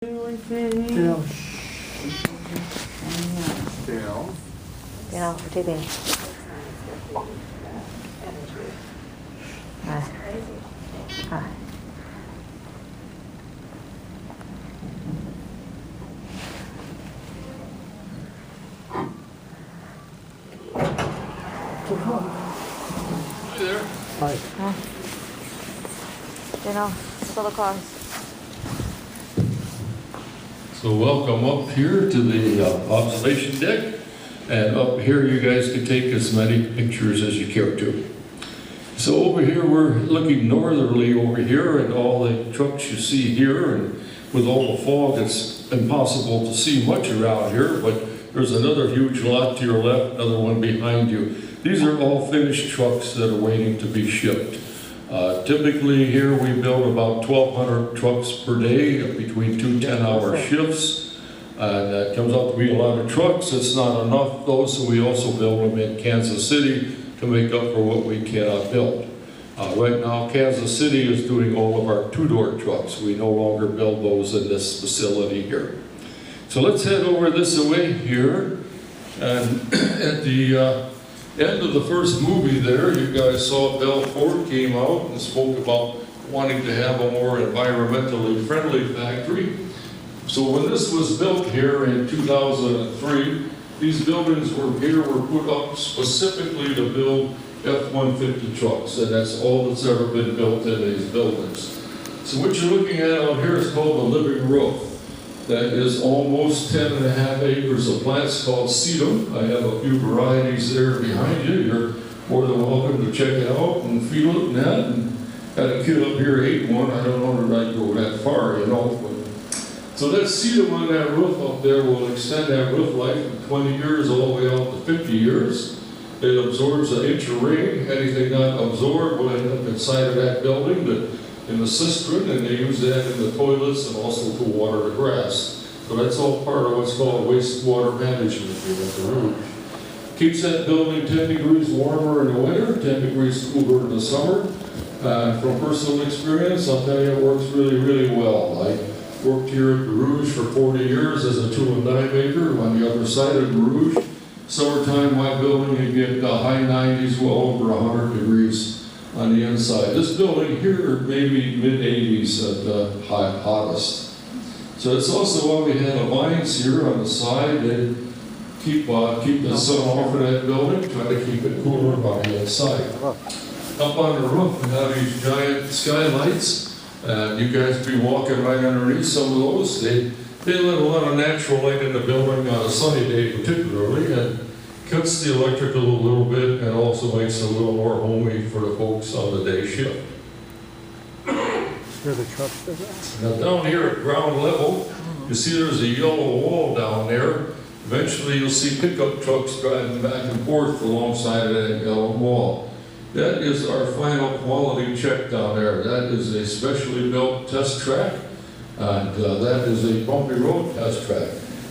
Dale. Dale, take it. Hi. Hi. Hi there. Hi. Hi. Dale, look all the cars. So welcome up here to the observation deck. And up here you guys can take as many pictures as you care to. So over here we're looking northerly over here, and all the trucks you see here, and with all the fog it's impossible to see much around here, but there's another huge lot to your left, another one behind you. These are all finished trucks that are waiting to be shipped. Typically here we build about 1,200 trucks per day between two 10-hour shifts. And that comes out to be a lot of trucks. It's not enough though, so we also build them in Kansas City to make up for what we cannot build. Right now Kansas City is doing all of our two-door trucks. We no longer build those in this facility here. So let's head over this way here. And at the end of the first movie there, you guys saw Bell Ford came out and spoke about wanting to have a more environmentally friendly factory. So when this was built here in 2003, these buildings were put up specifically to build F-150 trucks, and that's all that's ever been built in these buildings. So what you're looking at out here is called a living roof. That is almost 10.5 acres of plants called sedum. I have a few varieties there behind you. You're more than welcome to check it out and feel it and that. And had a kid up here ate one. I don't know that I'd go that far, you know. So that sedum on that roof up there will extend that roof life from 20 years all the way out to 50 years. It absorbs an inch of rain. Anything not absorbed will end up inside of that building, in the cistern, and they use that in the toilets and also to water the grass. So that's all part of what's called wastewater management here at the Rouge. Keeps that building 10 degrees warmer in the winter, 10 degrees cooler in the summer. From personal experience, I'll tell you it works really, really well. I worked here at the Rouge for 40 years as a tool and die maker on the other side of the Rouge. Summertime, my building, you get high 90s, well over 100 degrees on the inside. This building here, maybe mid-80s at the hottest. So it's also why we have vines here on the side that keep the sun off of that building, try to keep it cooler on the inside. Up on the roof, we have these giant skylights. You guys be walking right underneath some of those. They let a lot of natural light in the building on a sunny day particularly, and cuts the electrical a little bit and also makes it a little more homey for the folks on the day shift. Where the trucks are at? Now down here at ground level, you see there's a yellow wall down there. Eventually you'll see pickup trucks driving back and forth alongside of that yellow wall. That is our final quality check down there. That is a specially built test track, and that is a bumpy road test track.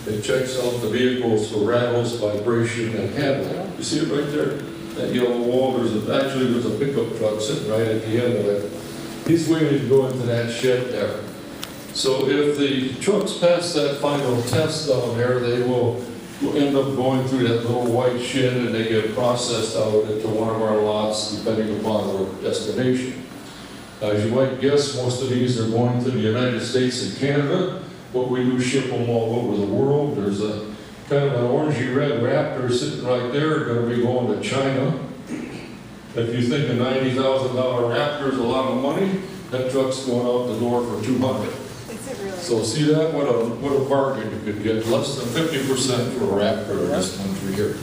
It checks out the vehicles for rattles, vibration, and handling. You see it right there? That yellow wall, there's a pickup truck sitting right at the end of it. He's waiting to go into that shed there. So if the trucks pass that final test down there, they will end up going through that little white shed and they get processed out into one of our lots depending upon their destination. As you might guess, most of these are going to the United States and Canada. But we do ship them all over the world. There's a kind of an orangey red Raptor sitting right there, going to be going to China. If you think a $90,000 Raptor is a lot of money, that truck's going out the door for $200. Is it really? So see that? What a bargain you could get. Less than 50% for a Raptor in this country here.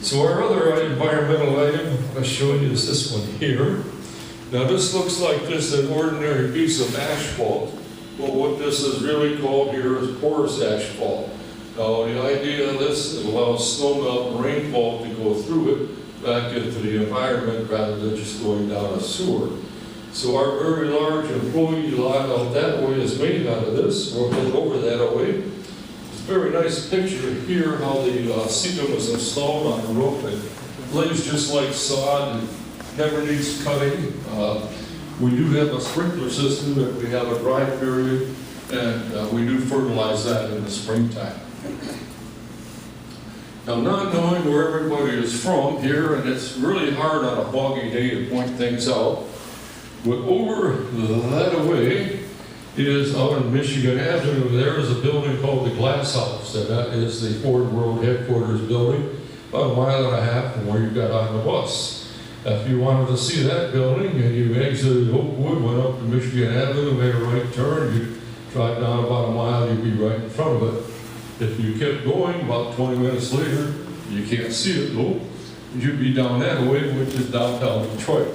So our other environmental item I'm showing you is this one here. Now this looks like just an ordinary piece of asphalt. Well, what this is really called here is porous asphalt. Now, the idea of this is allows snowmelt and rainfall to go through it back into the environment rather than just going down a sewer. So our very large employee lot out that way is made out of this. We'll head over that way. It's a very nice picture here how the sedum is installed on the roof. It lays just like sod and never needs cutting. We do have a sprinkler system if we have a dry period. and we do fertilize that in the springtime. Now, not knowing where everybody is from here, and it's really hard on a foggy day to point things out, but over that away is out on Michigan Avenue. There is a building called the Glass House, and that is the Ford World Headquarters building, about 1.5 miles from where you got on the bus. If you wanted to see that building and you exited Oakwood, went up to Michigan Avenue, made a right turn, you drive down about 1 mile, you'd be right in front of it. If you kept going, about 20 minutes later, you can't see it though, you'd be down that way, which is downtown Detroit.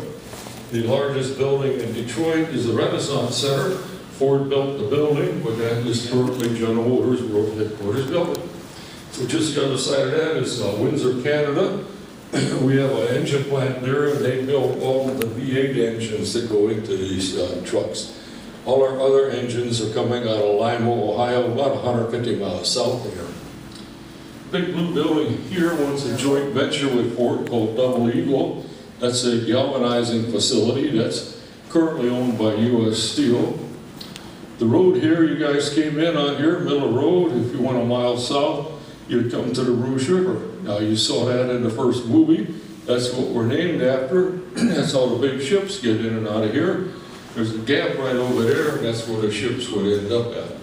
The largest building in Detroit is the Renaissance Center. Ford built the building, but that is currently General Motors World Headquarters building. So just the other side of that is Windsor, Canada. We have an engine plant there, and they build all of the V8 engines that go into these trucks. All our other engines are coming out of Lima, Ohio, about 150 miles south of here. Big blue building here was a joint venture with Ford called Double Eagle. That's a galvanizing facility that's currently owned by U.S. Steel. The road here, you guys came in on here, Miller Road. If you went 1 mile south, you'd come to the Rouge River. Now you saw that in the first movie. That's what we're named after. That's how the big ships get in and out of here. There's a gap right over there, and that's where the ships would end up at.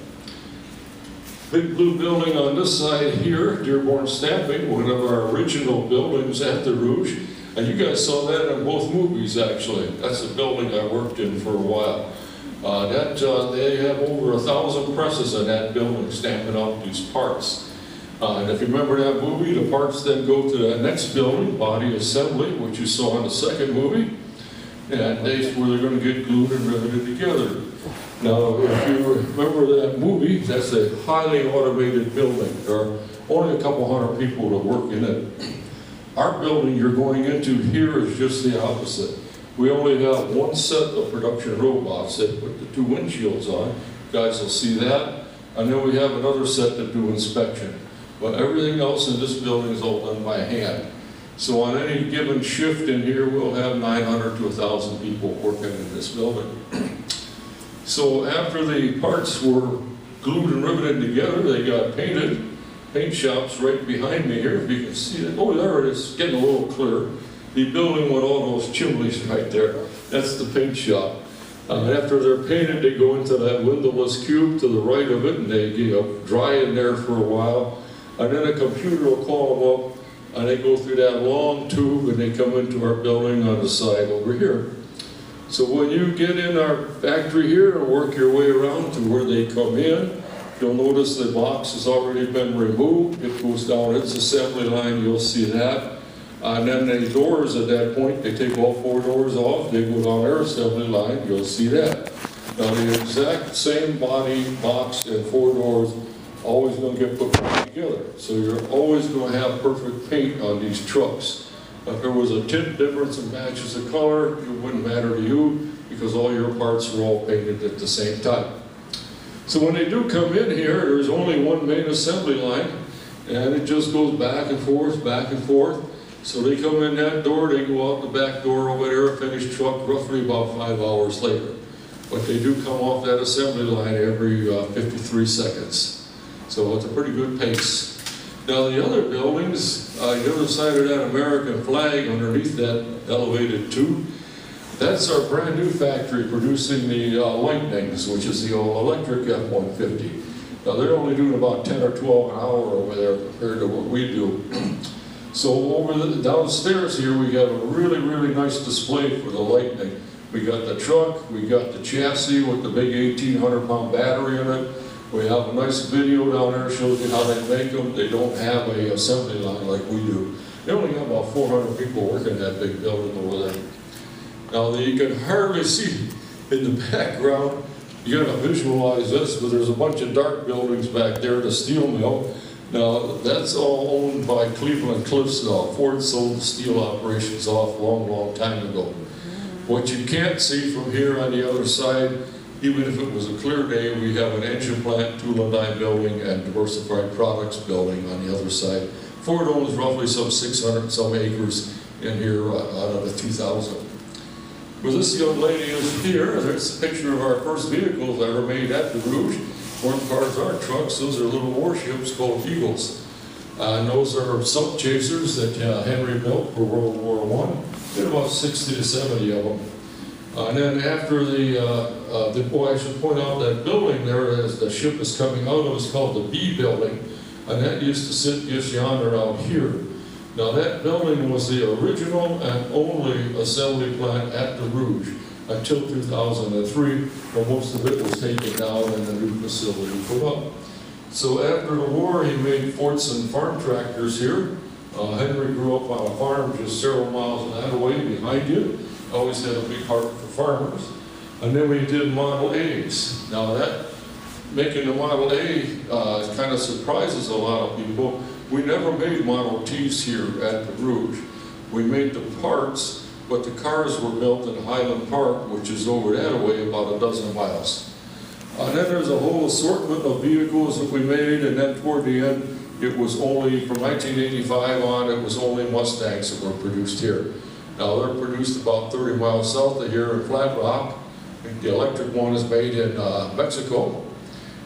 Big blue building on this side here, Dearborn Stamping, one of our original buildings at the Rouge. And you guys saw that in both movies, actually. That's a building I worked in for a while. They have over 1,000 presses in that building stamping out these parts. And if you remember that movie, the parts then go to that next building, Body Assembly, which you saw in the second movie. And that's where they're going to get glued and riveted together. Now, if you remember that movie, that's a highly automated building. There are only a couple hundred people that work in it. Our building you're going into here is just the opposite. We only have one set of production robots that put the 2 windshields on. You guys will see that. And then we have another set that do inspection. But everything else in this building is all done by hand. So on any given shift in here, we'll have 900 to 1,000 people working in this building. So after the parts were glued and riveted together, they got painted. Paint shops right behind me here, if you can see it. Oh, there it is, getting a little clear. The building with all those chimneys right there, that's the paint shop. After they're painted, they go into that windowless cube to the right of it, and they dry in there for a while. And then a computer will call them up, and they go through that long tube, and they come into our building on the side over here. So when you get in our factory here and work your way around to where they come in, you'll notice the box has already been removed. It goes down its assembly line, you'll see that. And then the doors at that point, they take all 4 doors off, they go down their assembly line, you'll see that. Now the exact same body, box, and 4 doors, always going to get put back together. So you're always going to have perfect paint on these trucks. If there was a tint difference in matches of color, it wouldn't matter to you because all your parts are all painted at the same time. So when they do come in here, there's only one main assembly line, and it just goes back and forth, back and forth. So they come in that door, they go out the back door over there, a finished truck, roughly about 5 hours later. But they do come off that assembly line every 53 seconds. So it's a pretty good pace. Now the other buildings, the other side of that American flag underneath that elevated tube, that's our brand new factory producing the Lightnings, which is the all-electric F-150. Now they're only doing about 10 or 12 an hour over there compared to what we do. So over downstairs here we have a really, really nice display for the Lightning. We got the truck, we got the chassis with the big 1,800-pound battery in it. We have a nice video down there shows you how they make them. They don't have a assembly line like we do. They only have about 400 people working in that big building over there. Now you can hardly see in the background, you gotta visualize this, but there's a bunch of dark buildings back there, the steel mill. Now that's all owned by Cleveland Cliffs now. Ford sold the steel operations off a long, long time ago. What you can't see from here on the other side, even if it was a clear day, we have an engine plant, tool and die building, and diversified products building on the other side. Ford owns roughly some 600 some acres in here out of the 2,000. Well, this young lady is here. There's a picture of our first vehicles that were made at the Rouge. Weren't cars, aren't trucks, those are little warships called Eagles. And those are sub chasers that Henry built for World War I. Did about 60 to 70 of them. And then after I should point out that building there as the ship is coming out, it was called the B building. And that used to sit just yonder out here. Now that building was the original and only assembly plant at the Rouge until 2003, when most of it was taken down and the new facility put up. So after the war, he made Fordson farm tractors here. Henry grew up on a farm just several miles that away behind you. Always had a big heart for farmers. And then we did Model A's. Now that, making the Model A kind of surprises a lot of people. We never made Model T's here at the Rouge. We made the parts, but the cars were built in Highland Park, which is over that way about a dozen miles. And then there's a whole assortment of vehicles that we made, and then toward the end, it was only, from 1985 on, it was only Mustangs that were produced here. Now they're produced about 30 miles south of here in Flat Rock. The electric one is made in Mexico.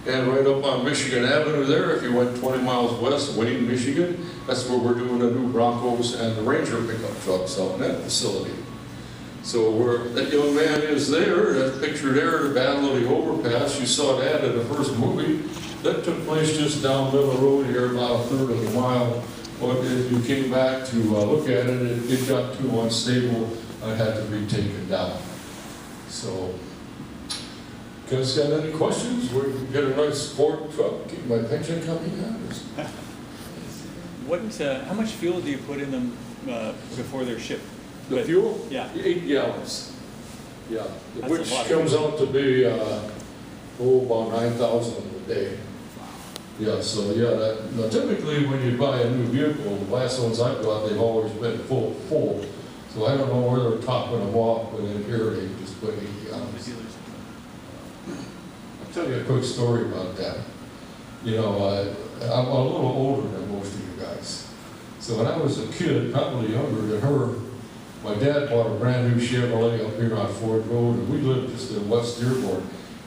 And right up on Michigan Avenue there, if you went 20 miles west, Wayne, Michigan, that's where we're doing the new Broncos and the Ranger pickup trucks out in that facility. So where that young man is there, that picture there, the Battle of the Overpass, you saw that in the first movie. That took place just down Middle Road here, about a third of a mile. But if you came back to look at it, it got too unstable and had to be taken down. So, guys got any questions? We can get a nice Ford truck, keep my pension coming out. How much fuel do you put in them before they're shipped? The fuel? Yeah. 8 gallons. Yeah, That's which a lot. comes out to be about 9,000 a day. Yeah, so yeah, now typically when you buy a new vehicle, the last ones I've got, they've always been full. So I don't know where they're topping them off, but in here they just put 8 gallons. I'll tell you a quick story about that. You know, I'm a little older than most of you guys. So when I was a kid, probably younger than her, my dad bought a brand new Chevrolet up here on Ford Road, and we lived just in West Dearborn.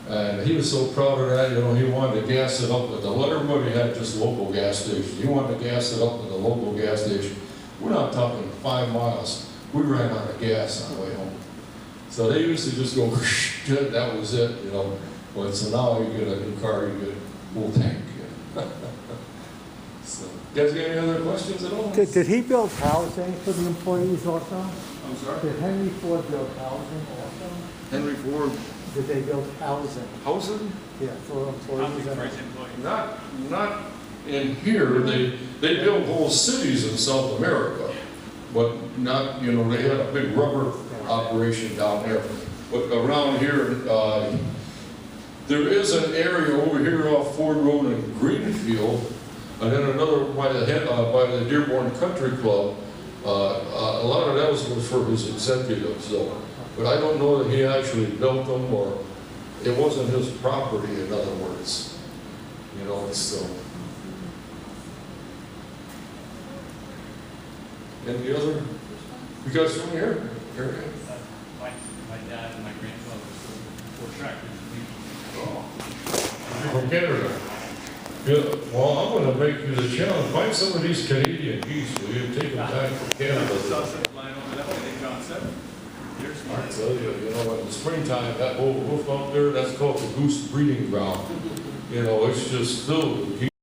And he was so proud of that, you know, he wanted to gas it up, but everybody had just local gas stations. He wanted to gas it up at the local gas station. We're not talking 5 miles. We ran out of gas on the way home. So they used to just go, that was it, you know. But so now you get a new car, you get a full tank. So, you guys got any other questions at all? Did he build housing for the employees also? I'm sorry? Did Henry Ford build housing also? Henry Ford Did they build housing? housing? Yeah, for employees. Not in here. They built whole cities in South America, but not, you know, they had a big rubber operation down there. But around here, there is an area over here off Ford Road in Greenfield, and then another by the Dearborn Country Club. A lot of that was for his executives, though. But I don't know that he actually built them, or it wasn't his property, in other words. You know, it's so. Any other? You guys from here? My dad and my grandfather were tractors. From Canada. Yeah, well, I'm gonna make you the challenge. Find some of these Canadian geese, will you? Take them back from Canada. I tell you, you know, in the springtime, that whole roof out there, that's called the goose breeding ground. You know, it's just filled with geese.